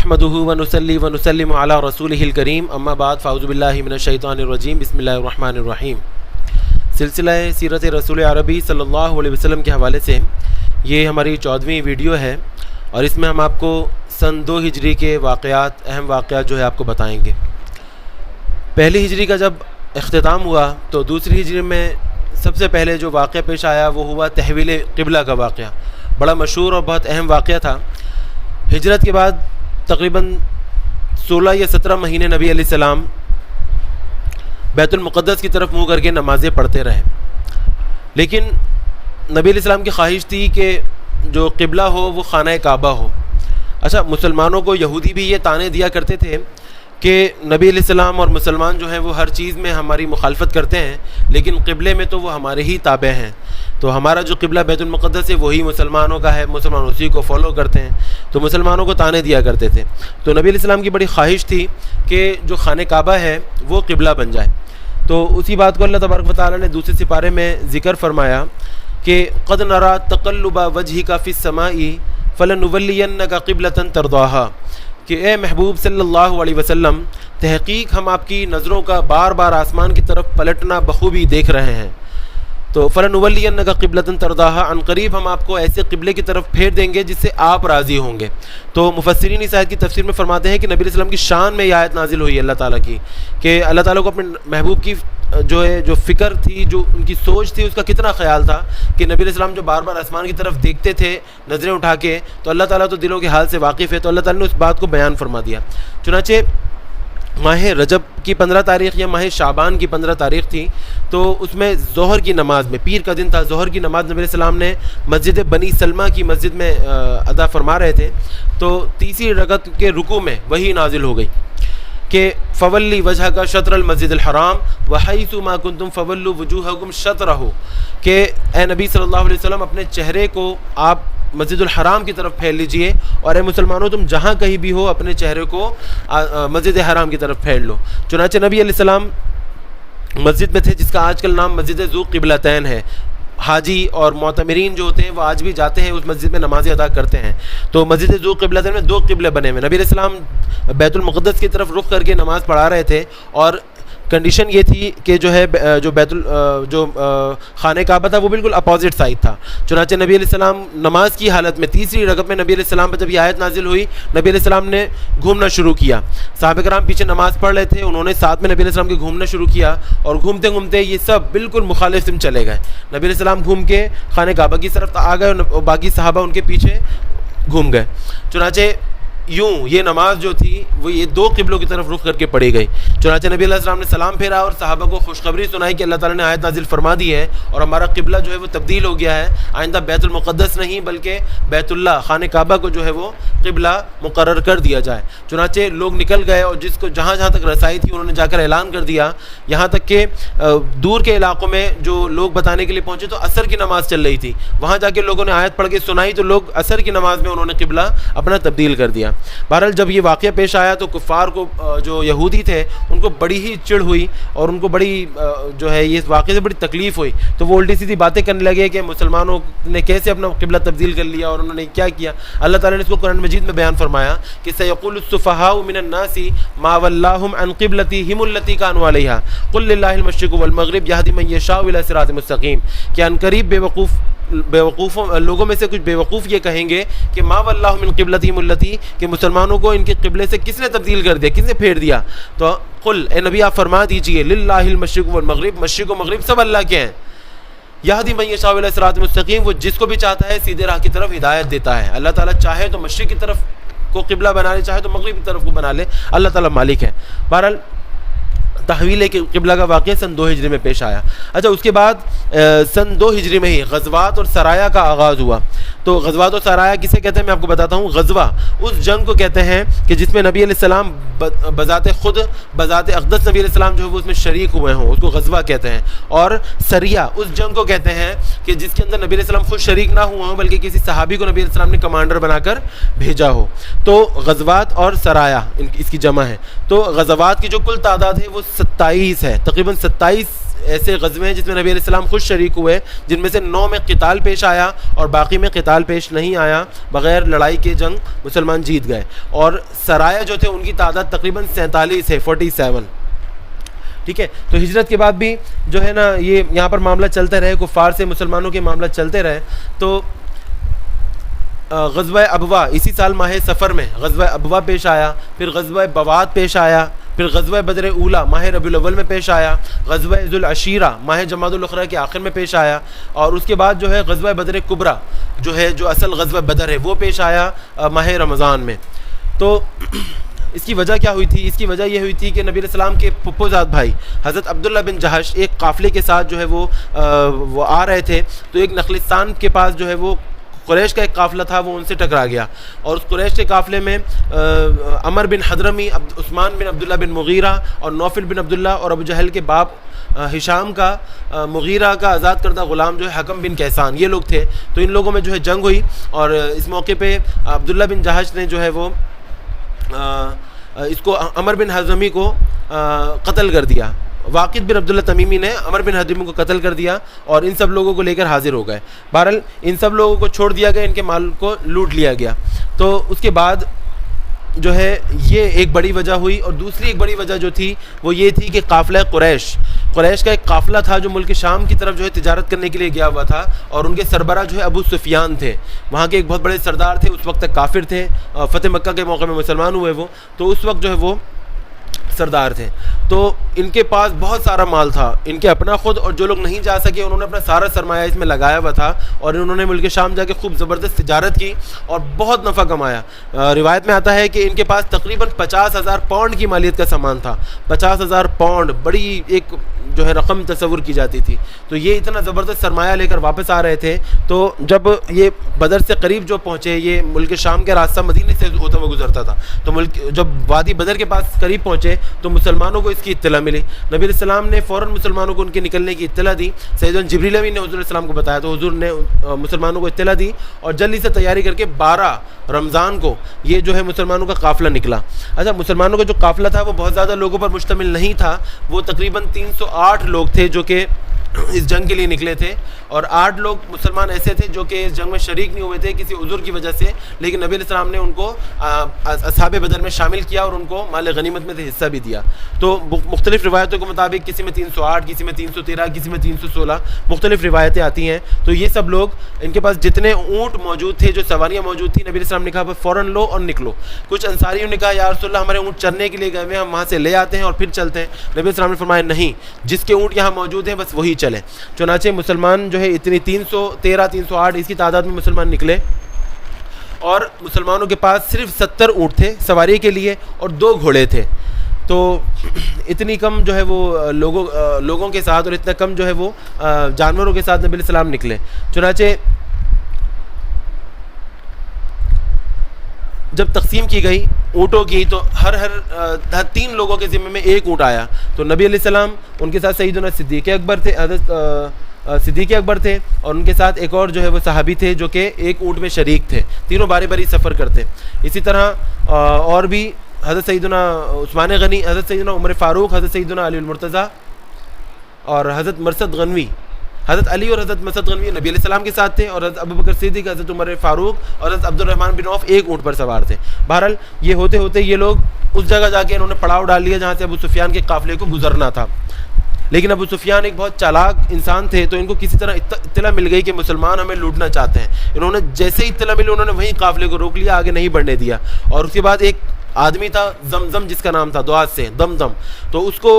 نحمده ونصلي ونسلم على رسوله الكريم اما بعد فاعوذ باللہ من الشیطان الرجیم بسم اللہ الرحمن الرحیم۔ سلسلہ سیرت رسول عربی صلی اللہ علیہ وسلم کے حوالے سے یہ ہماری 14ویں ویڈیو ہے، اور اس میں ہم آپ کو سن 2 ہجری کے واقعات، اہم واقعات جو ہے آپ کو بتائیں گے۔ پہلی ہجری کا جب اختتام ہوا تو دوسری ہجری میں سب سے پہلے جو واقعہ پیش آیا وہ ہوا تحویل قبلہ کا واقعہ۔ بڑا مشہور اور بہت اہم واقعہ تھا۔ ہجرت کے بعد تقریباً 16 یا 17 مہینے نبی علیہ السلام بیت المقدس کی طرف منہ کر کے نمازیں پڑھتے رہے، لیکن نبی علیہ السلام کی خواہش تھی کہ جو قبلہ ہو وہ خانہ کعبہ ہو۔ اچھا، مسلمانوں کو یہودی بھی یہ طعنے دیا کرتے تھے کہ نبی علیہ السلام اور مسلمان جو ہیں وہ ہر چیز میں ہماری مخالفت کرتے ہیں، لیکن قبلے میں تو وہ ہمارے ہی تابع ہیں، تو ہمارا جو قبلہ بیت المقدس ہے وہی مسلمانوں کا ہے، مسلمان اسی کو فالو کرتے ہیں، تو مسلمانوں کو طعنے دیا کرتے تھے۔ تو نبی علیہ السلام کی بڑی خواہش تھی کہ جو خانہ کعبہ ہے وہ قبلہ بن جائے، تو اسی بات کو اللہ تبارک و تعالیٰ نے دوسرے سپارے میں ذکر فرمایا کہ قد نرى تقلب وجهك في السماء فلنولينك قبلة ترضاها، کہ اے محبوب صلی اللہ علیہ وسلم، تحقیق ہم آپ کی نظروں کا بار بار آسمان کی طرف پلٹنا بخوبی دیکھ رہے ہیں، تو فلنولینک قبلۃ ترضاها، عن قریب ہم آپ کو ایسے قبلے کی طرف پھیر دیں گے جس سے آپ راضی ہوں گے۔ تو مفسرین اس آیت کی تفسیر میں فرماتے ہیں کہ نبی علیہ السلام کی شان میں یہ آیت نازل ہوئی اللہ تعالیٰ کی، کہ اللہ تعالیٰ کو اپنے محبوب کی جو فکر تھی، جو ان کی سوچ تھی، اس کا کتنا خیال تھا کہ نبی علیہ السلام جو بار بار آسمان کی طرف دیکھتے تھے نظریں اٹھا کے، تو اللہ تعالیٰ تو دلوں کے حال سے واقف ہے، تو اللہ تعالیٰ نے اس بات کو بیان فرما دیا۔ چنانچہ ماہ رجب کی 15 تاریخ یا ماہ شعبان کی 15 تاریخ تھی، تو اس میں ظہر کی نماز میں، پیر کا دن تھا، ظہر کی نماز نبی علیہ السلام نے مسجد بنی سلمہ کی مسجد میں ادا فرما رہے تھے، تو تیسری رکعت کے رکوع میں وہی نازل ہو گئی کہ فولی وجہ کا شطر المسجد الحرام وحیث ما کنتم فولوا وجوہکم شطرہ، کہ اے نبی صلی اللہ علیہ وسلم اپنے چہرے کو آپ مسجد الحرام کی طرف پھیر لیجئے، اور اے مسلمانوں تم جہاں کہیں بھی ہو اپنے چہرے کو مسجد حرام کی طرف پھیر لو۔ چنانچہ نبی علیہ السلام مسجد میں تھے جس کا آج کل نام مسجد ذو قبلتین ہے۔ حاجی اور معتمرین جو ہوتے ہیں وہ آج بھی جاتے ہیں اس مسجد میں نمازیں ادا کرتے ہیں، تو مسجد ذو قبلتین میں 2 قبلے بنے ہوئے۔ نبی علیہ السلام بیت المقدس کی طرف رخ کر کے نماز پڑھا رہے تھے، اور کنڈیشن یہ تھی کہ جو خانہ کعبہ تھا وہ بالکل اپوزٹ سائڈ تھا۔ چنانچہ نبی علیہ السلام نماز کی حالت میں تیسری رکعت میں نبی علیہ السلام پر جب یہ آیت نازل ہوئی، نبی علیہ السلام نے گھومنا شروع کیا۔ صحابہ کرام پیچھے نماز پڑھ رہے تھے، انہوں نے ساتھ میں نبی علیہ السلام کے گھومنا شروع کیا، اور گھومتے گھومتے یہ سب بالکل مخالف سمت چلے گئے۔ نبی علیہ السلام گھوم کے خانہ کعبہ کی طرف آ گئے، اور باقی صحابہ ان کے پیچھے گھوم گئے۔ چنانچہ یوں یہ نماز جو تھی وہ یہ 2 قبلوں کی طرف رخ کر کے پڑھی گئی۔ چنانچہ نبی علیہ السلام نے سلام پھیرا اور صحابہ کو خوشخبری سنائی کہ اللہ تعالیٰ نے آیت نازل فرما دی ہے، اور ہمارا قبلہ جو ہے وہ تبدیل ہو گیا ہے، آئندہ بیت المقدس نہیں بلکہ بیت اللہ خانہ کعبہ کو جو ہے وہ قبلہ مقرر کر دیا جائے۔ چنانچہ لوگ نکل گئے، اور جس کو جہاں جہاں تک رسائی تھی انہوں نے جا کر اعلان کر دیا، یہاں تک کہ دور کے علاقوں میں جو لوگ بتانے کے لیے پہنچے تو عصر کی نماز چل رہی تھی، وہاں جا کے لوگوں نے آیت پڑھ کے سنائی تو لوگ عصر کی نماز میں انہوں نے قبلہ اپنا تبدیل کر دیا۔ بہرحال جب یہ واقعہ پیش آیا تو کفار کو، جو یہودی تھے، ان کو بڑی ہی چڑ ہوئی، اور ان کو بڑی جو ہے یہ واقعے سے بڑی تکلیف ہوئی، تو وہ الٹی سیدھی باتیں کرنے لگے کہ مسلمانوں نے کیسے اپنا قبلہ تبدیل کر لیا اور انہوں نے کیا کیا۔ اللہ تعالیٰ نے اس کو قرآن مجید میں بیان فرمایا کہ سیقول السفہاء من الناس ما ولاہم عن قبلتہم التی کانوا علیہا قل للہ المشرق والمغرب یہدی من یشاء الی صراط مستقیم، کہ ان قریب بیوقوفوں لوگوں میں سے کچھ بیوقوف یہ کہیں گے کہ ما واللہ من قبلتہم التی، کہ مسلمانوں کو ان کے قبلے سے کس نے تبدیل کر دیا، کس نے پھیر دیا؟ تو قل، اے نبی آپ فرما دیجئے، للہ المشرق والمغرب، مشرق و مغرب سب اللہ کے ہیں، یہدی من یشاء الی صراط مستقیم، وہ جس کو بھی چاہتا ہے سیدھے راہ کی طرف ہدایت دیتا ہے۔ اللہ تعالیٰ چاہے تو مشرق کی طرف کو قبلہ بنا لے، چاہے تو مغرب کی طرف کو بنا لے، اللہ تعالیٰ مالک ہے۔ بہرحال تحویل قبلہ کا واقعہ سن 2 ہجری میں پیش آیا۔ اچھا، اس کے بعد سن 2 ہجری میں ہی غزوات اور سرایا کا آغاز ہوا۔ تو غزوات اور سرایا کسے کہتے ہیں میں آپ کو بتاتا ہوں۔ غزوہ اس جنگ کو کہتے ہیں کہ جس میں نبی علیہ السلام بذات خود، بذات اقدس نبی علیہ السلام جو ہے وہ اس میں شریک ہوئے ہوں، اس کو غزوہ کہتے ہیں۔ اور سریہ اس جنگ کو کہتے ہیں کہ جس کے اندر نبی علیہ السلام خود شریک نہ ہوئے ہوں بلکہ کسی صحابی کو نبی علیہ السلام نے کمانڈر بنا کر بھیجا ہو۔ تو غزوات اور سرایا اس کی جمع ہے۔ تو غزوات کی جو کل تعداد ہے وہ 27 ہے، تقریباً 27 ایسے غزوے ہیں جس میں نبی علیہ السلام خود شریک ہوئے، جن میں سے 9 میں قتال پیش آیا اور باقی میں قتال پیش نہیں آیا، بغیر لڑائی کے جنگ مسلمان جیت گئے. اور سرایا جو تھے ان کی تعداد تقریباً 47 ہے، 47. ٹھیک ہے. تو ہجرت کے بعد بھی جو ہے نا یہ یہاں پر معاملہ چلتے رہے، کفار سے مسلمانوں کے معاملہ چلتے رہے. تو غزوہ ابوا اسی سال ماہ سفر میں غزوہ ابوا پیش آیا، پھر غزوہ بوات پیش آیا، پھر غزوہ بدر اولا ماہ ربیع الاول میں پیش آیا، غزوہ ذو العشیرہ ماہ جمادی الاخری کے آخر میں پیش آیا، اور اس کے بعد جو ہے غزوہ بدر کبریٰ جو ہے جو اصل غزوہ بدر ہے وہ پیش آیا ماہ رمضان میں. تو اس کی وجہ کیا ہوئی تھی؟ اس کی وجہ یہ ہوئی تھی کہ نبی علیہ السلام کے پھپھو زاد بھائی حضرت عبداللہ بن جہش ایک قافلے کے ساتھ جو ہے وہ آ رہے تھے. تو ایک نخلستان کے پاس جو ہے وہ قریش کا ایک قافلہ تھا، وہ ان سے ٹکرا گیا، اور اس قریش کے قافلے میں عمر بن حضرمی، عثمان بن عبداللہ بن مغیرہ اور نوفل بن عبداللہ اور ابو جہل کے باپ ہشام کا مغیرہ کا آزاد کردہ غلام جو ہے حکم بن کیسان، یہ لوگ تھے. تو ان لوگوں میں جو ہے جنگ ہوئی، اور اس موقع پہ عبداللہ بن جہش نے جو ہے وہ اس کو عمر بن حضرمی کو قتل کر دیا. واقد بن عبداللہ تمیمی نے عمر بن حضرمی کو قتل کر دیا اور ان سب لوگوں کو لے کر حاضر ہو گئے. بہرحال ان سب لوگوں کو چھوڑ دیا گیا، ان کے مال کو لوٹ لیا گیا. تو اس کے بعد جو ہے یہ ایک بڑی وجہ ہوئی. اور دوسری ایک بڑی وجہ جو تھی وہ یہ تھی کہ قافلہ قریش کا ایک قافلہ تھا جو ملک شام کی طرف جو ہے تجارت کرنے کے لیے گیا ہوا تھا، اور ان کے سربراہ جو ہے ابو سفیان تھے، وہاں کے ایک بہت بڑے سردار تھے. اس وقت تک کافر تھے، فتح مکہ کے موقع میں مسلمان ہوئے وہ. تو اس وقت جو ہے وہ سردار تھے. تو ان کے پاس بہت سارا مال تھا، ان کے اپنا خود، اور جو لوگ نہیں جا سکے انہوں نے اپنا سارا سرمایہ اس میں لگایا ہوا تھا، اور انہوں نے ملک شام جا کے خوب زبردست تجارت کی اور بہت نفع کمایا. روایت میں آتا ہے کہ ان کے پاس تقریباً 50,000 پاؤنڈ کی مالیت کا سامان تھا. 50,000 پاؤنڈ بڑی ایک جو ہے رقم تصور کی جاتی تھی. تو یہ اتنا زبردست سرمایہ لے کر واپس آ رہے تھے. تو جب یہ بدر سے قریب جو پہنچے، یہ ملک شام کے راستہ مدینے سے ہوتا ہوا گزرتا تھا، تو جب وادی بدر کے پاس قریب پہنچے تو مسلمانوں کو اس کی اطلاع ملی. نبی علیہ السلام نے فوراً مسلمانوں کو ان کے نکلنے کی اطلاع دی. سیدنا جبریل امین نے حضور علیہ السلام کو بتایا، تو حضور نے مسلمانوں کو اطلاع دی، اور جلدی سے تیاری کر کے 12 رمضان کو یہ جو ہے مسلمانوں کا قافلہ نکلا. اچھا، مسلمانوں کا جو قافلہ تھا وہ بہت زیادہ لوگوں پر مشتمل نہیں تھا. وہ تقریباً 308 لوگ تھے جو کہ اس جنگ کے لیے نکلے تھے، اور 8 لوگ مسلمان ایسے تھے جو کہ اس جنگ میں شریک نہیں ہوئے تھے کسی عذر کی وجہ سے، لیکن نبی علیہ السلام نے ان کو اصحاب بدر میں شامل کیا اور ان کو مال غنیمت میں سے حصہ بھی دیا. تو مختلف روایتوں کے مطابق کسی میں 308، کسی میں 313، کسی میں 316 مختلف روایتیں آتی ہیں. تو یہ سب لوگ، ان کے پاس جتنے اونٹ موجود تھے، جو سواریاں موجود تھیں، نبی علیہ السلام نے کہا فوراً لو اور نکلو. کچھ انصاریوں نے کہا یا رسول اللہ ہمارے اونٹ چرنے کے لیے گئے ہوئے ہیں، ہم وہاں سے لے آتے ہیں اور پھر چلتے ہیں. نبی علیہ السلام نے فرمایا نہیں، جس کے اونٹ یہاں موجود ہیں بس وہی چلیں. چنانچہ مسلمان جو ہے اتنی 313 308 اس کی تعداد میں مسلمان نکلے، اور مسلمانوں کے پاس صرف 70 اونٹ تھے سواری کے لیے اور 2 گھوڑے تھے. تو اتنی کم جو ہے وہ لوگوں کے ساتھ اور اتنا کم جو ہے وہ جانوروں کے ساتھ نبی علیہ السلام نکلے. چنانچہ جب تقسیم کی گئی اونٹوں کی تو ہر 3 لوگوں کے ذمے میں 1 اونٹ آیا. تو نبی علیہ السلام، ان کے ساتھ سیدنا صدیق اکبر تھے، حضرت صدیق اکبر تھے، اور ان کے ساتھ ایک اور جو ہے وہ صحابی تھے جو کہ 1 اونٹ میں شریک تھے. تینوں باری باری سفر کرتے. اسی طرح اور بھی حضرت سیدنا عثمان غنی، حضرت سیدنا عمر فاروق، حضرت سیدنا علی المرتضیٰ اور حضرت مرثد غنوی، حضرت علی اور حضرت مرثد غنوی نبی علیہ السلام کے ساتھ تھے، اور حضرت ابوبکر صدیق، حضرت عمر فاروق اور حضرت عبد الرحمن بن عوف 1 اونٹ پر سوار تھے. بہرحال یہ ہوتے ہوتے یہ لوگ اس جگہ جا کے انہوں نے پڑاؤ ڈال لیا جہاں سے ابو سفیان کے قافلے کو گزرنا تھا. لیکن ابو سفیان ایک بہت چالاک انسان تھے، تو ان کو کسی طرح اطلاع مل گئی کہ مسلمان ہمیں لوٹنا چاہتے ہیں. انہوں نے جیسے ہی اطلاع ملی انہوں نے وہیں قافلے کو روک لیا، آگے نہیں بڑھنے دیا. اور اس کے بعد ایک آدمی تھا زمزم جس کا نام تھا دعات سے دمدم، تو اس کو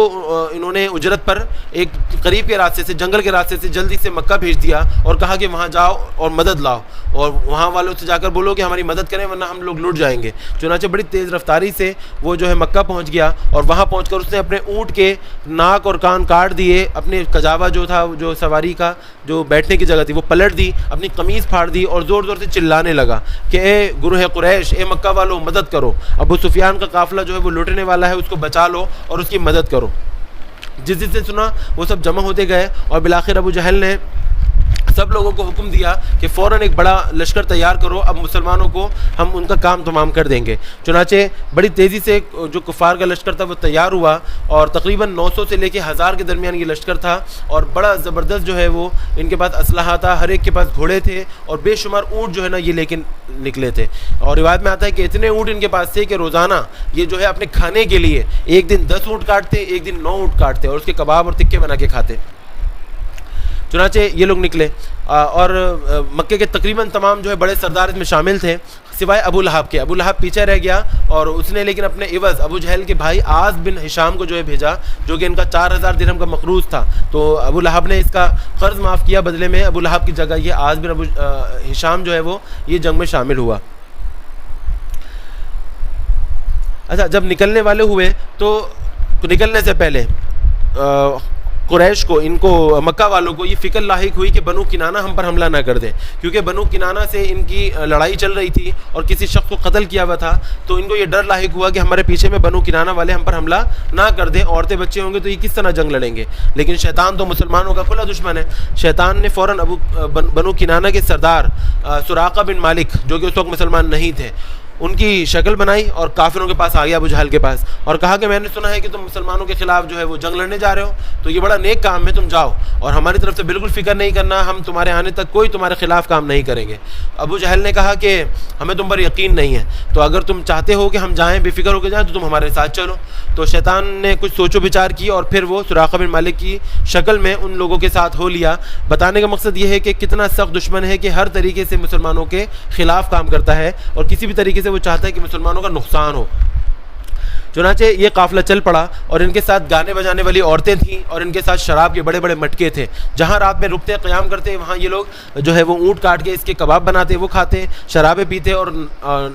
انہوں نے اجرت پر ایک قریب کے راستے سے، جنگل کے راستے سے جلدی سے مکہ بھیج دیا اور کہا کہ وہاں جاؤ اور مدد لاؤ، اور وہاں والوں سے جا کر بولو کہ ہماری مدد کریں ورنہ ہم لوگ لٹ جائیں گے. چنانچہ بڑی تیز رفتاری سے وہ جو ہے مکہ پہنچ گیا، اور وہاں پہنچ کر اس نے اپنے اونٹ کے ناک اور کان کاٹ دیے، اپنے کجاوا جو تھا، جو سواری کا جو بیٹھنے کی جگہ تھی، وہ پلٹ دی، اپنی قمیض پھاڑ دی اور زور زور سے چلانے لگا کہ اے گروہ قریش، اے مکہ والوں مدد کرو، ابو سفیان کا قافلہ جو ہے وہ لوٹنے والا ہے، اس کو بچا لو اور اس کی مدد کرو. جس سے سنا وہ سب جمع ہوتے گئے، اور بالآخر ابو جہل نے سب لوگوں کو حکم دیا کہ فوراً ایک بڑا لشکر تیار کرو، اب مسلمانوں کو ہم ان کا کام تمام کر دیں گے۔ چنانچہ بڑی تیزی سے جو کفار کا لشکر تھا وہ تیار ہوا، اور تقریباً 900 سے لے کے 1000 کے درمیان یہ لشکر تھا، اور بڑا زبردست جو ہے وہ ان کے پاس اسلحہ تھا، ہر ایک کے پاس گھوڑے تھے، اور بے شمار اونٹ جو ہے نا یہ لے کے نکلے تھے۔ اور روایت میں آتا ہے کہ اتنے اونٹ ان کے پاس تھے کہ روزانہ یہ جو ہے اپنے کھانے کے لیے ایک دن 10 اونٹ کاٹتے، ایک دن 9 اونٹ کاٹتے، اور اس کے کباب اور تکے بنا کے کھاتے۔ چنانچہ یہ لوگ نکلے، اور مکے کے تقریباً تمام جو ہے بڑے سردار اس میں شامل تھے سوائے ابو لہب کے۔ ابو لہب پیچھے رہ گیا، اور اس نے لیکن اپنے عوض ابو جہل کے بھائی عاص بن ہشام کو جو ہے بھیجا، جو کہ ان کا 4000 درہم کا مقروض تھا۔ تو ابو لہب نے اس کا قرض معاف کیا، بدلے میں ابو لہب کی جگہ یہ عاص بن ہشام جو ہے وہ یہ جنگ میں شامل ہوا۔ اچھا، جب نکلنے والے ہوئے تو نکلنے سے پہلے قریش کو، ان کو مکہ والوں کو یہ فکر لاحق ہوئی کہ بنو کنانہ ہم پر حملہ نہ کر دیں، کیونکہ بنو کنانہ سے ان کی لڑائی چل رہی تھی اور کسی شخص کو قتل کیا ہوا تھا، تو ان کو یہ ڈر لاحق ہوا کہ ہمارے پیچھے میں بنو کنانہ والے ہم پر حملہ نہ کر دیں، عورتیں بچے ہوں گے تو یہ کس طرح جنگ لڑیں گے۔ لیکن شیطان تو مسلمانوں کا کھلا دشمن ہے۔ شیطان نے فوراً بنو کنانہ کے سردار سراقہ بن مالک، جو کہ اس وقت مسلمان نہیں تھے، ان کی شکل بنائی اور کافروں کے پاس آ گیا، ابو جہل کے پاس، اور کہا کہ میں نے سنا ہے کہ تم مسلمانوں کے خلاف جو ہے وہ جنگ لڑنے جا رہے ہو، تو یہ بڑا نیک کام ہے، تم جاؤ اور ہماری طرف سے بالکل فکر نہیں کرنا، ہم تمہارے آنے تک کوئی تمہارے خلاف کام نہیں کریں گے۔ ابو جہل نے کہا کہ ہمیں تم پر یقین نہیں ہے، تو اگر تم چاہتے ہو کہ ہم جائیں، بے فکر ہو کے جائیں، تو تم ہمارے ساتھ چلو۔ تو شیطان نے کچھ سوچ و بچار کی اور پھر وہ سراقہ بن مالک کی شکل میں ان لوگوں کے ساتھ ہو لیا۔ بتانے کا مقصد یہ ہے کہ کتنا سخت دشمن ہے کہ ہر طریقے سے مسلمانوں کے خلاف کام کرتا ہے، اور کسی بھی طریقے سے وہ چاہتا ہے کہ مسلمانوں کا نقصان ہو۔ چنانچہ یہ قافلہ چل پڑا، اور ان کے ساتھ گانے بجانے والی عورتیں تھیں، اور ان کے ساتھ شراب کے بڑے بڑے مٹکے تھے، جہاں رات میں رکتے قیام کرتے وہاں یہ لوگ جو ہے وہ اونٹ کاٹ کے اس کے کباب بناتے، وہ کھاتے، شرابیں پیتے، اور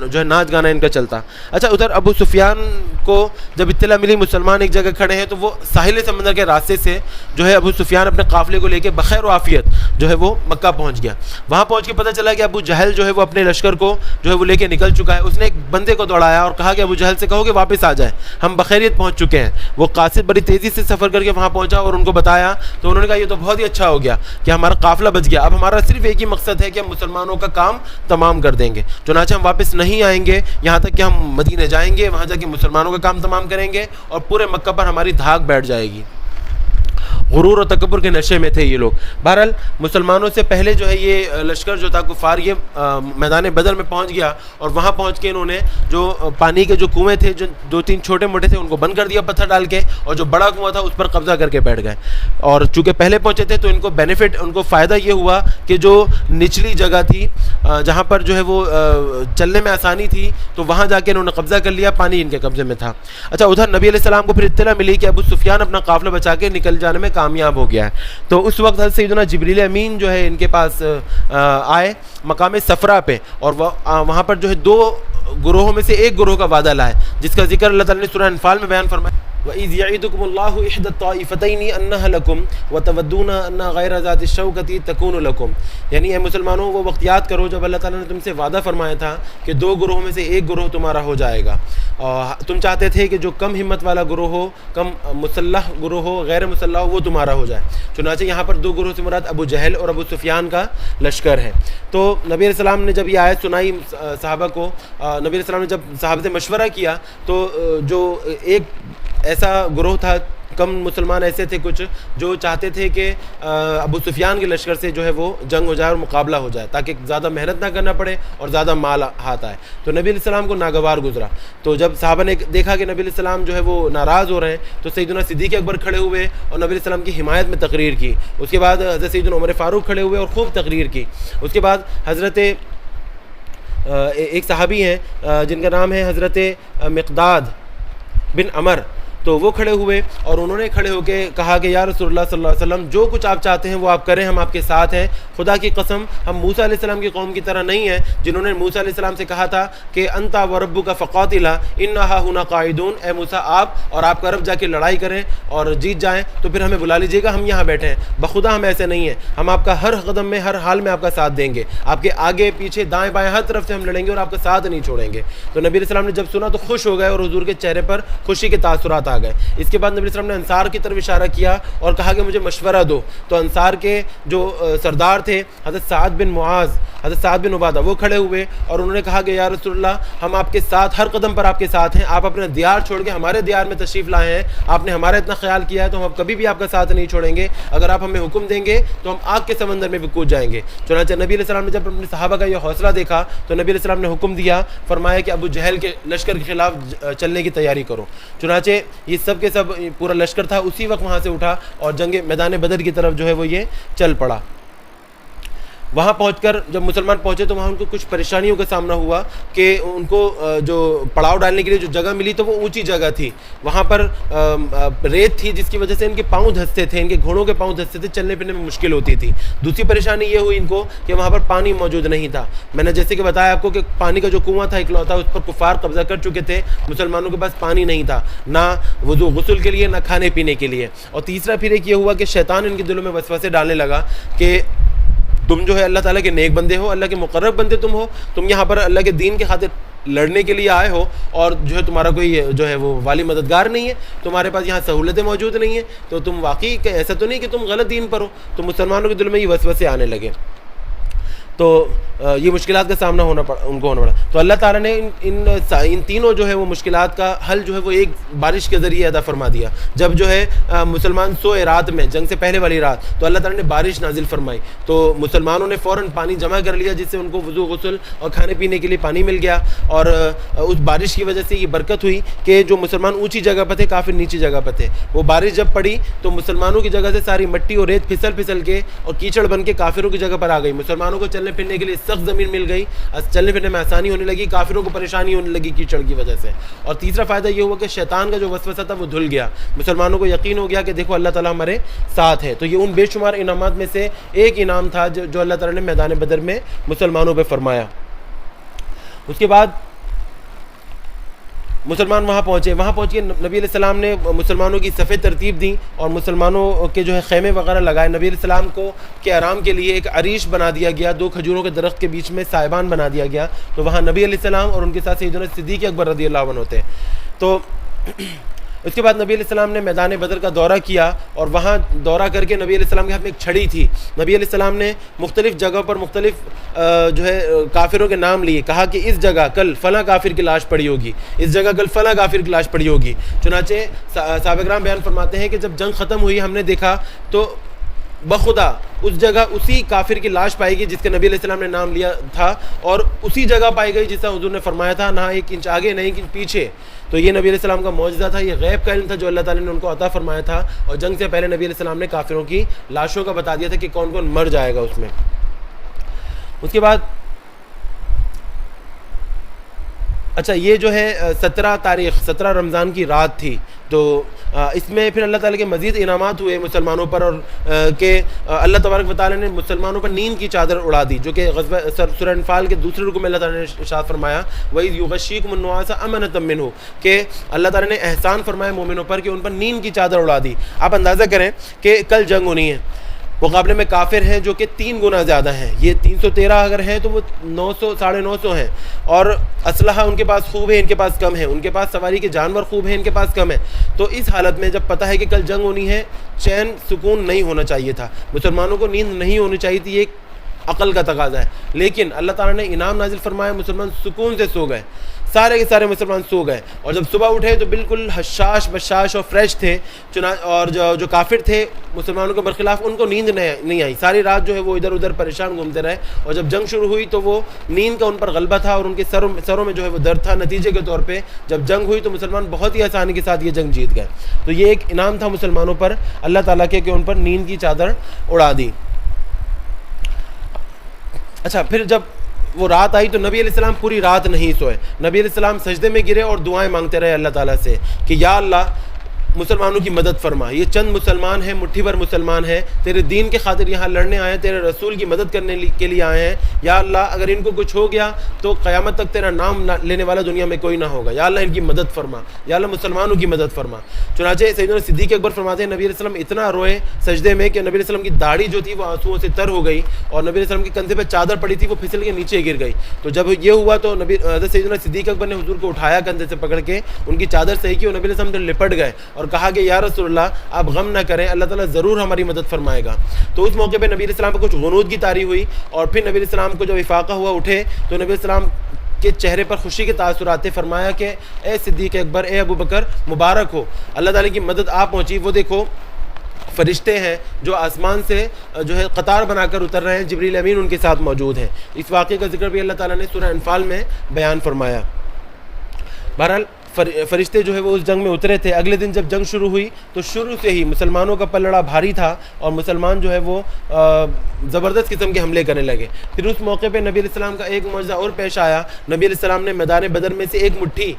جو ہے ناچ گانا ان کا چلتا۔ اچھا، ادھر ابو سفیان کو جب اطلاع ملی مسلمان ایک جگہ کھڑے ہیں، تو وہ ساحل سمندر کے راستے سے جو ہے ابو سفیان اپنے قافلے کو لے کے بخیر و عافیت جو ہے وہ مکہ پہنچ گیا۔ وہاں پہنچ کے پتہ چلا کہ ابو جہل جو ہے وہ اپنے لشکر کو جو ہے وہ لے کے نکل چکا ہے۔ اس نے ایک بندے کو دوڑایا اور کہا کہ ابو جہل سے کہو کہ واپس آ جائے، ہم بخیریت پہنچ چکے ہیں۔ وہ قاصد بڑی تیزی سے سفر کر کے وہاں پہنچا اور ان کو بتایا، تو انہوں نے کہا یہ تو بہت ہی اچھا ہو گیا کہ ہمارا قافلہ بچ گیا، اب ہمارا صرف ایک ہی مقصد ہے کہ ہم مسلمانوں کا کام تمام کر دیں گے، چنانچہ ہم واپس نہیں آئیں گے یہاں تک کہ ہم مدینہ جائیں گے، وہاں جا کے مسلمانوں کا کام تمام کریں گے، اور پورے مکہ پر ہماری دھاک بیٹھ جائے گی۔ غرور و تکبر کے نشے میں تھے یہ لوگ۔ بہرحال مسلمانوں سے پہلے جو ہے یہ لشکر جو تھا کفار یہ میدان بدر میں پہنچ گیا، اور وہاں پہنچ کے انہوں نے جو پانی کے جو کنویں تھے، جو 2-3 چھوٹے موٹے تھے، ان کو بند کر دیا پتھر ڈال کے، اور جو بڑا کنواں تھا اس پر قبضہ کر کے بیٹھ گئے۔ اور چونکہ پہلے پہنچے تھے تو ان کو بینیفٹ، ان کو فائدہ یہ ہوا کہ جو نچلی جگہ تھی جہاں پر جو ہے وہ چلنے میں آسانی تھی، تو وہاں جا کے انہوں نے قبضہ کر لیا، پانی ان کے قبضے میں تھا۔ اچھا، ادھر نبی علیہ السلام کو پھر اطلاع ملی کہ ابو سفیان اپنا قافلہ بچا کے نکل جانے میں کامیاب ہو گیا ہے، تو اس وقت حضرت سیدنا جبریل امین جو ہے ان کے پاس آئے مقام صفرا پہ، اور وہاں پر جو ہے 2 گروہوں میں سے ایک گروہ کا وعدہ لائے، جس کا ذکر اللہ تعالیٰ نے سورہ انفال میں بیان فرمایا، وَإِذْ يَعِدُكُمُ اللَّهُ إِحْدَى الطَّائِفَتَيْنِ أَنَّهَا لَكُمْ وَتَوَدُّونَ أَنَّ غَيْرَ ذَاتِ الشَّوْكَةِ تَكُونُ لَكُمْ، یعنی اے مسلمانوں وہ وقت یاد کرو جب اللہ تعالیٰ نے تم سے وعدہ فرمایا تھا کہ 2 گروہوں میں سے ایک گروہ تمہارا ہو جائے گا، اور تم چاہتے تھے کہ جو کم ہمت والا گروہ ہو، کم مسلح گروہ ہو، غیر مسلح ہو، وہ تمہارا ہو جائے۔ چنانچہ یہاں پر 2 گروہ سے مراد ابو جہل اور ابو سفیان کا لشکر ہے۔ تو نبی علیہ السلام نے جب یہ آیت سنائی صحابہ کو، نبی علیہ السلام نے جب صحابہ سے مشورہ کیا، تو جو ایک ایسا گروہ تھا، کم مسلمان ایسے تھے کچھ جو چاہتے تھے کہ ابو سفیان کے لشکر سے جو ہے وہ جنگ ہو جائے اور مقابلہ ہو جائے، تاکہ زیادہ محنت نہ کرنا پڑے اور زیادہ مال ہاتھ آئے۔ تو نبی علیہ السلام کو ناگوار گزرا، تو جب صحابہ نے دیکھا کہ نبی علیہ السلام جو ہے وہ ناراض ہو رہے ہیں، تو سیدنا صدیق اکبر کھڑے ہوئے اور نبی علیہ السلام کی حمایت میں تقریر کی۔ اس کے بعد حضرت سیدنا عمر فاروق کھڑے ہوئے اور خوب تقریر کی۔ اس کے بعد حضرت ایک صحابی ہیں جن کا نام ہے حضرت مقداد بن عمر، تو وہ کھڑے ہوئے اور انہوں نے کھڑے ہو کے کہا کہ یا رسول اللہ صلی اللہ علیہ وسلم، جو کچھ آپ چاہتے ہیں وہ آپ کریں، ہم آپ کے ساتھ ہیں، خدا کی قسم ہم موسیٰ علیہ السلام کی قوم کی طرح نہیں ہیں جنہوں نے موسیٰ علیہ السلام سے کہا تھا کہ انتا وربک فقاتلا انا ہاہنا قاعدون، اے موسیٰ آپ اور آپ کا رب جا کے لڑائی کریں اور جیت جائیں تو پھر ہمیں بلا لیجیے گا، ہم یہاں بیٹھے ہیں۔ بخدا ہم ایسے نہیں ہیں، ہم آپ کا ہر قدم میں، ہر حال میں آپ کا ساتھ دیں گے، آپ کے آگے پیچھے دائیں بائیں ہر طرف سے ہم لڑیں گے اور آپ کا ساتھ نہیں چھوڑیں گے۔ تو نبی علیہ السلام نے جب سنا تو خوش ہو گئے اور حضور کے چہرے پر خوشی کے تاثرات آ گئے۔ اس کے بعد نبی علیہ السلام نے انصار کی طرف اشارہ کیا اور کہا کہ مجھے مشورہ دو، تو انصار کے جو سردار تھے حضرت سعد بن معاذ، حضرت سعد بن عبادہ، وہ کھڑے ہوئے اور انہوں نے کہا کہ یا رسول اللہ ہم آپ کے ساتھ، ہر قدم پر آپ کے ساتھ ہیں، آپ اپنا دیار چھوڑ کے ہمارے دیار میں تشریف لائے ہیں، آپ نے ہمارا اتنا خیال کیا ہے تو ہم اب کبھی بھی آپ کا ساتھ نہیں چھوڑیں گے، اگر آپ ہمیں حکم دیں گے تو ہم آگ کے سمندر میں بھی کود جائیں گے۔ چنانچہ نبی علیہ السلام نے جب اپنے صحابہ کا یہ حوصلہ دیکھا تو نبی علیہ السلام نے حکم دیا، فرمایا کہ ابو جہل کے لشکر کے خلاف چلنے کی تیاری کرو۔ چنانچہ یہ سب کے سب پورا لشکر تھا اسی وقت وہاں سے اٹھا اور جنگ میدان بدر کی طرف جو ہے وہ یہ چل پڑا۔ وہاں پہنچ کر جب مسلمان پہنچے تو وہاں ان کو کچھ پریشانیوں کا سامنا ہوا کہ ان کو جو پڑاؤ ڈالنے کے لیے جو جگہ ملی تو وہ اونچی جگہ تھی، وہاں پر ریت تھی جس کی وجہ سے ان کے پاؤں دھنستے تھے، ان کے گھوڑوں کے پاؤں دھنستے تھے، چلنے پھرنے میں مشکل ہوتی تھی۔ دوسری پریشانی یہ ہوئی ان کو کہ وہاں پر پانی موجود نہیں تھا۔ میں نے جیسے کہ بتایا آپ کو کہ پانی کا جو کنواں تھا اکلوتا، اس پر کفار قبضہ کر چکے تھے، مسلمانوں کے پاس پانی نہیں تھا، نہ وضو غسل کے لیے نہ کھانے پینے کے لیے۔ اور تیسرا پھر ایک یہ ہوا کہ شیطان ان کے دلوں میں وسوسے ڈالنے لگا کہ تم جو ہے اللہ تعالیٰ کے نیک بندے ہو، اللہ کے مقرب بندے تم ہو، تم یہاں پر اللہ کے دین کے خاطر لڑنے کے لیے آئے ہو اور جو ہے تمہارا کوئی جو ہے وہ والی مددگار نہیں ہے، تمہارے پاس یہاں سہولتیں موجود نہیں ہیں، تو تم واقعی ایسا تو نہیں کہ تم غلط دین پر ہو۔ تو مسلمانوں کے دل میں یہ وسوسے آنے لگے، تو یہ مشکلات کا سامنا ان کو ہونا پڑا۔ تو اللہ تعالیٰ نے ان تینوں جو ہے وہ مشکلات کا حل جو ہے وہ ایک بارش کے ذریعے ادا فرما دیا۔ جب جو ہے مسلمان سوئے رات میں، جنگ سے پہلے والی رات، تو اللہ تعالیٰ نے بارش نازل فرمائی، تو مسلمانوں نے فوراً پانی جمع کر لیا جس سے ان کو وضو غسل اور کھانے پینے کے لیے پانی مل گیا۔ اور اس بارش کی وجہ سے یہ برکت ہوئی کہ جو مسلمان اونچی جگہ پہ تھے، کافر نیچی جگہ پہ تھے، وہ بارش جب پڑی تو مسلمانوں کی جگہ سے ساری مٹی اور ریت پھسل کے اور کیچڑ بن کے کافروں کی جگہ پر آ گئی۔ مسلمانوں کو چلنے پھرنے کے لیے سخت زمین مل گئی، چلنے پھرنے میں آسانی ہونے لگی، کافروں کو پریشانی ہونے لگی کیچڑ کی وجہ سے۔ اور تیسرا فائدہ یہ ہوا کہ شیطان کا جو وسوسہ تھا وہ دھل گیا، مسلمانوں کو یقین ہو گیا کہ دیکھو اللہ تعالیٰ ہمارے ساتھ ہے۔ تو یہ ان بے شمار انعامات میں سے ایک انعام تھا جو اللہ تعالیٰ نے میدان بدر میں مسلمانوں پہ فرمایا۔ اس کے بعد مسلمان وہاں پہنچ کے نبی علیہ السلام نے مسلمانوں کی صفیں ترتیب دیں اور مسلمانوں کے جو ہے خیمے وغیرہ لگائے۔ نبی علیہ السلام کو کے آرام کے لیے ایک عریش بنا دیا گیا، 2 کھجوروں کے درخت کے بیچ میں سائبان بنا دیا گیا، تو وہاں نبی علیہ السلام اور ان کے ساتھ سیدنا صدیق اکبر رضی اللہ عنہ تھے۔ تو اس کے بعد نبی علیہ السلام نے میدان بدر کا دورہ کیا اور وہاں دورہ کر کے نبی علیہ السلام کے ہاتھ میں ایک چھڑی تھی، نبی علیہ السلام نے مختلف جگہوں پر مختلف جو ہے کافروں کے نام لیے، کہا کہ اس جگہ کل فلاں کافر کی لاش پڑی ہوگی، اس جگہ کل فلاں کافر کی لاش پڑی ہوگی۔ چنانچہ صحابہ کرام بیان فرماتے ہیں کہ جب جنگ ختم ہوئی ہم نے دیکھا تو بخدا اس جگہ اسی کافر کی لاش پائی گئی جس کے نبی علیہ السلام نے نام لیا تھا، اور اسی جگہ پائی گئی جس طرح حضور نے فرمایا تھا، نہ 1 انچ آگے نہ 1 انچ پیچھے۔ تو یہ نبی علیہ السلام کا معجزہ تھا، یہ غیب کا علم تھا جو اللہ تعالیٰ نے ان کو عطا فرمایا تھا، اور جنگ سے پہلے نبی علیہ السلام نے کافروں کی لاشوں کا بتا دیا تھا کہ کون کون مر جائے گا اس میں۔ اس کے بعد اچھا یہ جو ہے 17 رمضان کی رات تھی، تو اس میں پھر اللہ تعالیٰ کے مزید انعامات ہوئے مسلمانوں پر، اور کہ اللہ تبارک و تعالیٰ نے مسلمانوں پر نیند کی چادر اڑا دی، جو کہ غزوہ سورہ انفال کے دوسرے رکوع میں اللہ تعالیٰ نے ارشاد فرمایا وَإِذْ يُغَشِّيكُمُ النُّعَاسَ أَمَنَةً مِّنْهُ، کہ اللہ تعالیٰ نے احسان فرمایا مومنوں پر کہ ان پر نیند کی چادر اڑا دی۔ آپ اندازہ کریں کہ کل جنگ ہونی ہے، مقابلے میں کافر ہیں جو کہ 3 گنا زیادہ ہیں، یہ 313 اگر ہیں تو وہ 900 950 ہیں، اور اسلحہ ان کے پاس خوب ہے، ان کے پاس کم ہے، ان کے پاس سواری کے جانور خوب ہیں، ان کے پاس کم ہے۔ تو اس حالت میں جب پتہ ہے کہ کل جنگ ہونی ہے، چین سکون نہیں ہونا چاہیے تھا، مسلمانوں کو نیند نہیں ہونی چاہیے تھی، یہ ایک عقل کا تقاضا ہے، لیکن اللہ تعالیٰ نے انعام نازل فرمایا، مسلمان سکون سے سو گئے، سارے کے سارے مسلمان سو گئے، اور جب صبح اٹھے تو بالکل حشاش بشاش اور فریش تھے۔ اور جو کافر تھے مسلمانوں کے برخلاف، ان کو نیند نہیں آئی، ساری رات جو ہے وہ ادھر ادھر پریشان گھومتے رہے، اور جب جنگ شروع ہوئی تو وہ نیند کا ان پر غلبہ تھا اور ان کے سروں میں جو ہے وہ درد تھا۔ نتیجے کے طور پہ جب جنگ ہوئی تو مسلمان بہت ہی آسانی کے ساتھ یہ جنگ جیت گئے۔ تو یہ ایک انعام تھا مسلمانوں پر اللہ تعالیٰ کے کہ ان پر نیند کی چادر اڑا دی۔ اچھا پھر جب وہ رات آئی تو نبی علیہ السلام پوری رات نہیں سوئے، نبی علیہ السلام سجدے میں گرے اور دعائیں مانگتے رہے اللہ تعالیٰ سے کہ یا اللہ مسلمانوں کی مدد فرما، یہ چند مسلمان ہیں، مٹھی بھر مسلمان ہیں، تیرے دین کے خاطر یہاں لڑنے آئے ہیں، تیرے رسول کی مدد کرنے کے لیے آئے ہیں، یا اللہ اگر ان کو کچھ ہو گیا تو قیامت تک تیرا نام لینے والا دنیا میں کوئی نہ ہوگا، یا اللہ ان کی مدد فرما، یا اللہ مسلمانوں کی مدد فرما۔ چنانچہ سیدنا صدیق اکبر فرماتے ہیں نبی علیہ السلام اتنا روئے سجدے میں کہ نبی علیہ السلام کی داڑھی جو تھی وہ آنسوؤں سے تر ہو گئی، اور نبی علیہ السلام کے کندھے پہ چادر پڑی تھی وہ پھسل کے نیچے گر گئی۔ تو جب یہ ہوا تو حضرت سیدنا صدیق اکبر نے حضور کو اٹھایا کندھے سے پکڑ کے، ان کی چادر صحیح کی، اور نبی علیہ السلام لپٹ گئے اور کہا کہ یا رسول اللہ آپ غم نہ کریں، اللہ تعالیٰ ضرور ہماری مدد فرمائے گا۔ تو اس موقع پہ نبی علیہ السلام پہ کچھ غنود کی طاری ہوئی، اور پھر نبی علیہ السلام کو جب افاقہ ہوا اٹھے تو نبی علیہ السلام کے چہرے پر خوشی کے تاثرات تھے، فرمایا کہ اے صدیق اکبر، اے ابو بکر، مبارک ہو، اللہ تعالیٰ کی مدد آپ پہنچی۔ وہ دیکھو فرشتے ہیں جو آسمان سے جو ہے قطار بنا کر اتر رہے ہیں، جبریل امین ان کے ساتھ موجود ہیں۔ اس واقعے کا ذکر بھی اللہ تعالیٰ نے سورہ انفال میں بیان فرمایا۔ بہرحال فرشتے جو ہے وہ اس جنگ میں اترے تھے۔ اگلے دن جب جنگ شروع ہوئی تو شروع سے ہی مسلمانوں کا پلڑا بھاری تھا، اور مسلمان جو ہے وہ زبردست قسم کے حملے کرنے لگے۔ پھر اس موقع پہ نبی علیہ السلام کا ایک معجزہ اور پیش آیا۔ نبی علیہ السلام نے میدان بدر میں سے ایک مٹھی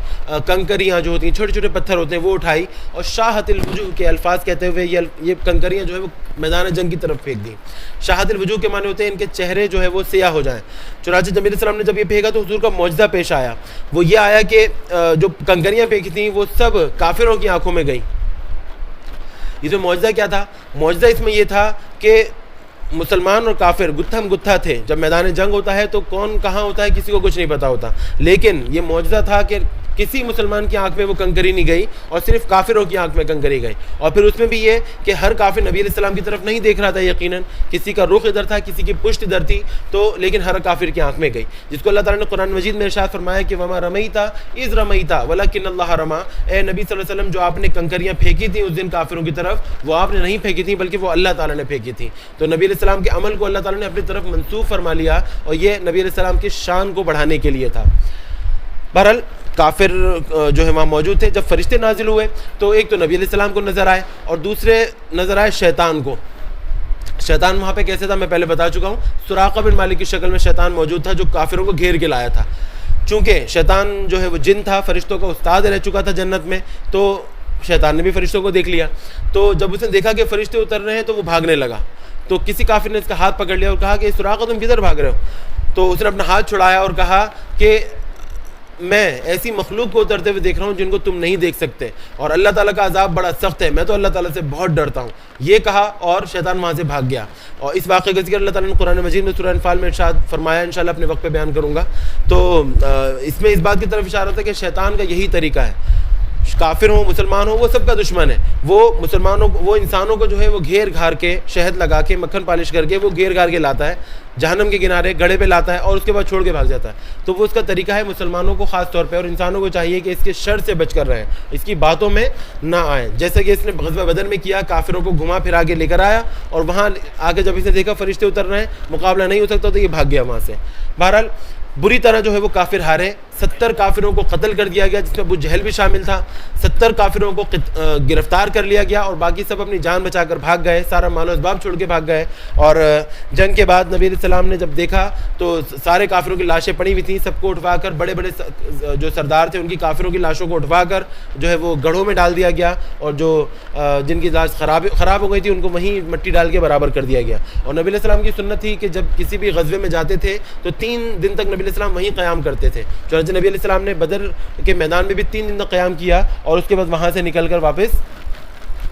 کنکریاں جو ہوتی ہیں، چھوٹے چھوٹے پتھر ہوتے ہیں، وہ اٹھائی اور شاہت الوجوہ کے الفاظ کہتے ہوئے یہ کنکریاں جو ہے وہ میدان جنگ کی طرف پھینک دیں۔ شاہت الوجوہ کے معنی ہوتے ہیں ان کے چہرے جو ہے وہ سیاہ ہو جائیں۔ چنانچہ نبی علیہ السلام نے جب یہ پھینکا تو حضور کا معجزہ پیش آیا۔ وہ یہ آیا کہ جو کنکریاں پھینکی تھیں وہ سب کافروں کی آنکھوں میں گئی۔ یہ جو معجزہ کیا تھا؟ معجزہ اس میں یہ تھا کہ مسلمان اور کافر گتھم گتھا تھے۔ جب میدان جنگ ہوتا ہے تو کون کہاں ہوتا ہے کسی کو کچھ نہیں پتا ہوتا، لیکن یہ معجزہ تھا کہ کسی مسلمان کی آنکھ میں وہ کنکری نہیں گئی، اور صرف کافروں کی آنکھ میں کنکری گئی۔ اور پھر اس میں بھی یہ کہ ہر کافر نبی علیہ السلام کی طرف نہیں دیکھ رہا تھا، یقیناً کسی کا رخ ادھر تھا، کسی کی پشت ادھر تھی، تو لیکن ہر کافر کی آنکھ میں گئی، جس کو اللہ تعالیٰ نے قرآن مجید میں ارشاد فرمایا کہ وما رمیتا اذ رمیتا ولکن اللہ رما، اے نبی صلی اللہ علیہ وسلم جو آپ نے کنکریاں پھینکی تھیں اس دن کافروں کی طرف، وہ آپ نے نہیں پھینکی تھیں بلکہ وہ اللہ تعالیٰ نے پھینکی تھیں۔ تو نبی علیہ السلام کے عمل کو اللہ تعالیٰ نے اپنی طرف منسوخ فرما لیا، اور یہ نبی علیہ السلام کی شان کو بڑھانے کے لیے تھا۔ بہرحال کافر جو ہے وہاں موجود تھے۔ جب فرشتے نازل ہوئے تو ایک تو نبی علیہ السلام کو نظر آئے، اور دوسرے نظر آئے شیطان کو۔ شیطان وہاں پہ کیسے تھا میں پہلے بتا چکا ہوں، سراقہ بن مالک کی شکل میں شیطان موجود تھا جو کافروں کو گھیر کے لایا تھا۔ چونکہ شیطان جو ہے وہ جن تھا، فرشتوں کا استاد رہ چکا تھا جنت میں، تو شیطان نے بھی فرشتوں کو دیکھ لیا۔ تو جب اس نے دیکھا کہ فرشتے اتر رہے ہیں تو وہ بھاگنے لگا، تو کسی کافر نے اس کا ہاتھ پکڑ لیا اور کہا کہ سراقہ تم کدھر بھاگ رہے ہو؟ تو اس نے اپنا ہاتھ چھڑایا اور کہا کہ میں ایسی مخلوق کو اترتے ہوئے دیکھ رہا ہوں جن کو تم نہیں دیکھ سکتے، اور اللہ تعالیٰ کا عذاب بڑا سخت ہے، میں تو اللہ تعالیٰ سے بہت ڈرتا ہوں، یہ کہا اور شیطان وہاں سے بھاگ گیا۔ اور اس واقعے کا ذکر اللہ تعالیٰ نے قرآن مجید میں سورہ انفال میں ارشاد فرمایا، انشاءاللہ اپنے وقت پہ بیان کروں گا۔ تو اس میں اس بات کی طرف اشارہ ہے کہ شیطان کا یہی طریقہ ہے، کافر ہوں مسلمان ہوں وہ سب کا دشمن ہے۔ وہ مسلمانوں کو، وہ انسانوں کو جو ہے وہ گھیر گھار کے، شہد لگا کے، مکھن پالش کر کے وہ گھیر گھار کے لاتا ہے، جہنم کے کنارے گڑھے پہ لاتا ہے، اور اس کے بعد چھوڑ کے بھاگ جاتا ہے۔ تو وہ اس کا طریقہ ہے مسلمانوں کو خاص طور پہ، اور انسانوں کو چاہیے کہ اس کے شر سے بچ کر رہیں، اس کی باتوں میں نہ آئیں، جیسے کہ اس نے غزوہ بدر میں کیا، کافروں کو گھما پھرا کے لے کر آیا، اور وہاں آگے جب اس نے دیکھا فرشتے اتر رہے ہیں، مقابلہ نہیں ہو سکتا، تو یہ بھاگ گیا وہاں سے۔ بہرحال بری طرح جو ہے وہ کافر ہارے، 70 کافروں کو قتل کر دیا گیا، جس میں ابو جہل بھی شامل تھا۔ 70 کافروں کو گرفتار کر لیا گیا، اور باقی سب اپنی جان بچا کر بھاگ گئے، سارا مال و اسباب چھوڑ کے بھاگ گئے۔ اور جنگ کے بعد نبی علیہ السلام نے جب دیکھا تو سارے کافروں کی لاشیں پڑی ہوئی تھیں، سب کو اٹھوا کر، بڑے بڑے جو سردار تھے ان کی کافروں کی لاشوں کو اٹھوا کر جو ہے وہ گڑھوں میں ڈال دیا گیا، اور جو جن کی لاش خراب ہو گئی تھی ان کو وہیں مٹی ڈال کے برابر کر دیا گیا۔ اور نبی علیہ السلام کی سنت تھی کہ جب کسی بھی غزوے میں جاتے تھے تو 3 دن تک نبی علیہ السلام وہیں قیام کرتے تھے۔ چنانچہ نبی علیہ السلام نے بدر کے میدان میں بھی 3 دن تک قیام کیا، اور اس کے بعد وہاں سے نکل کر واپس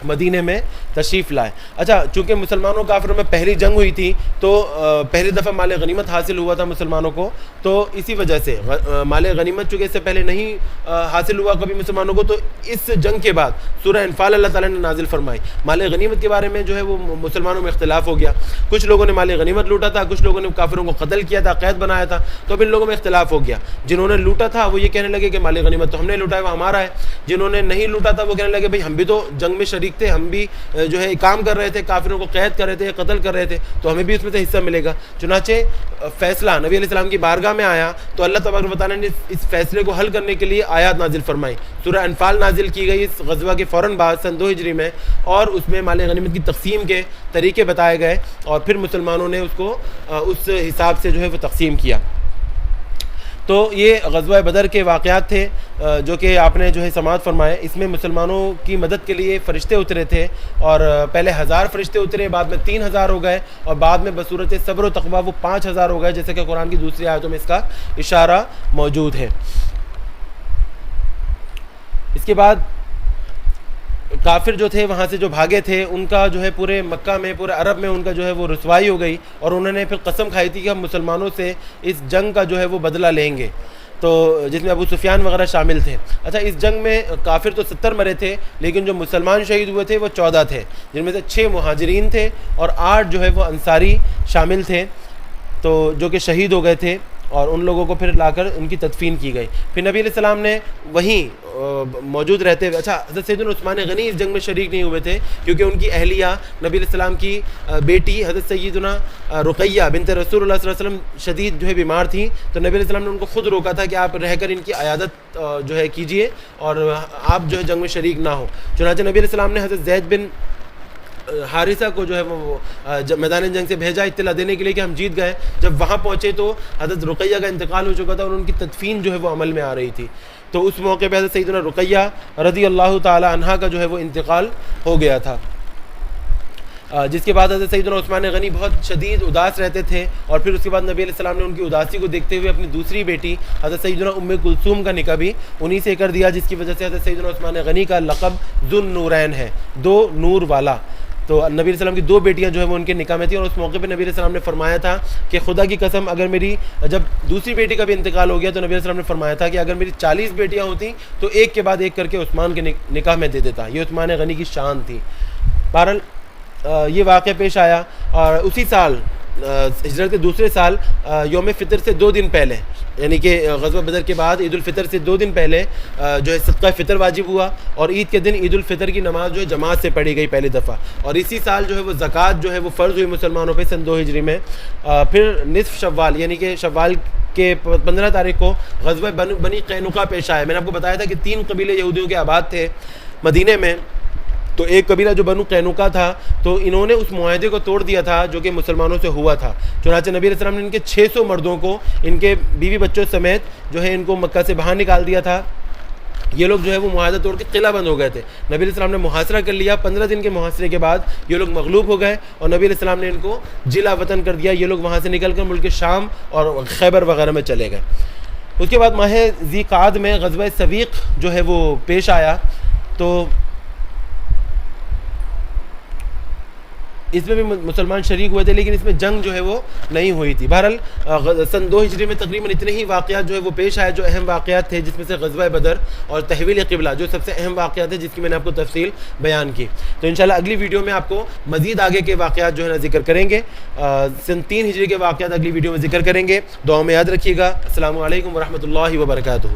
مدینے میں تشریف لائے۔ اچھا، چونکہ مسلمانوں کافروں میں پہلی جنگ ہوئی تھی تو پہلی دفعہ مال غنیمت حاصل ہوا تھا مسلمانوں کو، تو اسی وجہ سے مال غنیمت چونکہ اس سے پہلے نہیں حاصل ہوا کبھی مسلمانوں کو، تو اس جنگ کے بعد سورہ انفال اللہ تعالیٰ نے نازل فرمائی۔ مال غنیمت کے بارے میں جو ہے وہ مسلمانوں میں اختلاف ہو گیا، کچھ لوگوں نے مال غنیمت لوٹا تھا، کچھ لوگوں نے کافروں کو قتل کیا تھا، قید بنایا تھا، تو اب ان لوگوں میں اختلاف ہو گیا۔ جنہوں نے لوٹا تھا وہ یہ کہنے لگے کہ مال غنیمت تو ہم نے لوٹا ہے، وہ ہمارا ہے۔ جنہوں نے نہیں لوٹا تھا وہ کہنے لگے بھائی ہم بھی تو جنگ میں شریک تھے، ہم بھی جو ہے کام کر رہے تھے، کافروں کو قید کر رہے تھے، قتل کر رہے تھے، تو ہمیں بھی اس میں سے حصہ ملے گا۔ چنانچہ فیصلہ نبی علیہ السلام کی بارگاہ میں آیا تو اللہ تبارک و تعالیٰ نے اس فیصلے کو حل کرنے کے لیے آیات نازل فرمائی۔ سورہ انفال نازل کی گئی اس غزوہ کے فوراً بعد سن 2 ہجری میں، اور اس میں مال غنیمت کی تقسیم کے طریقے بتائے گئے، اور پھر مسلمانوں نے اس کو اس حساب سے جو ہے وہ تقسیم کیا۔ تو یہ غزوہ بدر کے واقعات تھے جو کہ آپ نے جو ہے سماعت فرمائے. اس میں مسلمانوں کی مدد کے لیے فرشتے اترے تھے, اور پہلے 1000 فرشتے اترے, بعد میں 3000 ہو گئے, اور بعد میں بصورت صبر و تقویٰ وہ 5000 ہو گئے, جیسے کہ قرآن کی دوسری آیتوں میں اس کا اشارہ موجود ہے. اس کے بعد کافر جو تھے وہاں سے جو بھاگے تھے, ان کا جو ہے پورے مکہ میں, پورے عرب میں ان کا جو ہے وہ رسوائی ہو گئی, اور انہوں نے پھر قسم کھائی تھی کہ ہم مسلمانوں سے اس جنگ کا جو ہے وہ بدلہ لیں گے, تو جس میں ابو سفیان وغیرہ شامل تھے. اچھا, اس جنگ میں کافر تو 70 مرے تھے, لیکن جو مسلمان شہید ہوئے تھے وہ 14 تھے, جن میں سے 6 مہاجرین تھے اور 8 جو ہے وہ انصاری شامل تھے, تو جو کہ شہید ہو گئے تھے, اور ان لوگوں کو پھر لا کر ان کی تدفین کی گئی. پھر نبی علیہ السلام نے وہیں موجود رہتے ہوئے, اچھا حضرت سیدنا عثمان غنی اس جنگ میں شریک نہیں ہوئے تھے, کیونکہ ان کی اہلیہ نبی علیہ السلام کی بیٹی حضرت سیدنا رقیہ بنت رسول اللہ صلی اللہ علیہ وسلم شدید جو ہے بیمار تھیں, تو نبی علیہ السلام نے ان کو خود روکا تھا کہ آپ رہ کر ان کی عیادت جو ہے کیجئے, اور آپ جو ہے جنگ میں شریک نہ ہو. چنانچہ نبی علیہ السلام نے حضرت زید بن حارثہ کو جو ہے وہ میدان جنگ سے بھیجا اطلاع دینے کے لیے کہ ہم جیت گئے. جب وہاں پہنچے تو حضرت رقیہ کا انتقال ہو چکا تھا, اور ان کی تدفین جو ہے وہ عمل میں آ رہی تھی. تو اس موقع پہ حضرت سیدنا رقیہ رضی اللہ تعالی عنہا کا جو ہے وہ انتقال ہو گیا تھا, جس کے بعد حضرت سیدنا عثمان غنی بہت شدید اداس رہتے تھے, اور پھر اس کے بعد نبی علیہ السلام نے ان کی اداسی کو دیکھتے ہوئے اپنی دوسری بیٹی حضرت سیدنا ام کلثوم کا نکاح بھی انہی سے کر دیا, جس کی وجہ سے حضرت سیدنا عثمان غنی کا لقب ذو النورین ہے, 2 نور والا. تو نبی علیہ السلام کی 2 بیٹیاں جو ہیں وہ ان کے نکاح میں تھیں, اور اس موقع پہ نبی علیہ السلام نے فرمایا تھا کہ خدا کی قسم اگر میری, جب دوسری بیٹی کا بھی انتقال ہو گیا تو نبی علیہ السلام نے فرمایا تھا کہ اگر میری 40 بیٹیاں ہوتیں تو ایک کے بعد ایک کر کے عثمان کے نکاح میں دے دیتا. یہ عثمان غنی کی شان تھی. بہرحال یہ واقعہ پیش آیا, اور اسی سال ہجرت کے دوسرے سال یوم فطر سے 2 دن پہلے, یعنی کہ غزوہ بدر کے بعد عید الفطر سے 2 دن پہلے جو ہے صدقہ فطر واجب ہوا, اور عید کے دن عید الفطر کی نماز جو ہے جماعت سے پڑھی گئی پہلی دفعہ. اور اسی سال جو ہے وہ زکوٰۃ جو ہے وہ فرض ہوئی مسلمانوں پہ سن 2 ہجری میں. پھر نصف شوال یعنی کہ شوال کے 15 تاریخ کو غزوہ بنی قینقاع پیش آیا. میں نے آپ کو بتایا تھا کہ 3 قبیلے یہودیوں کے آباد تھے مدینے میں, تو ایک قبیلہ جو بنو قینقاع تھا, تو انہوں نے اس معاہدے کو توڑ دیا تھا جو کہ مسلمانوں سے ہوا تھا. چنانچہ نبی علیہ السلام نے ان کے 600 مردوں کو, ان کے بیوی بچوں سمیت جو ہے ان کو مکہ سے باہر نکال دیا تھا. یہ لوگ جو ہے وہ معاہدہ توڑ کے قلعہ بند ہو گئے تھے. نبی علیہ السلام نے محاصرہ کر لیا. 15 دن کے محاصرے کے بعد یہ لوگ مغلوب ہو گئے, اور نبی علیہ السلام نے ان کو جلا وطن کر دیا. یہ لوگ وہاں سے نکل کر ملک شام اور خیبر وغیرہ میں چلے گئے. اس کے بعد ماہ ذی قعد میں غزوہ سویق جو ہے وہ پیش آیا, تو اس میں بھی مسلمان شریک ہوئے تھے, لیکن اس میں جنگ جو ہے وہ نہیں ہوئی تھی. بہرحال سن 2 ہجری میں تقریباً اتنے ہی واقعات جو ہے وہ پیش آئے جو اہم واقعات تھے, جس میں سے غزوہ بدر اور تحویل قبلہ جو سب سے اہم واقعات ہیں, جس کی میں نے آپ کو تفصیل بیان کی. تو انشاءاللہ اگلی ویڈیو میں آپ کو مزید آگے کے واقعات جو ہے نا ذکر کریں گے. سن 3 ہجری کے واقعات اگلی ویڈیو میں ذکر کریں گے. دعاؤں میں یاد رکھیے گا. السلام علیکم ورحمۃ اللہ وبرکاتہ.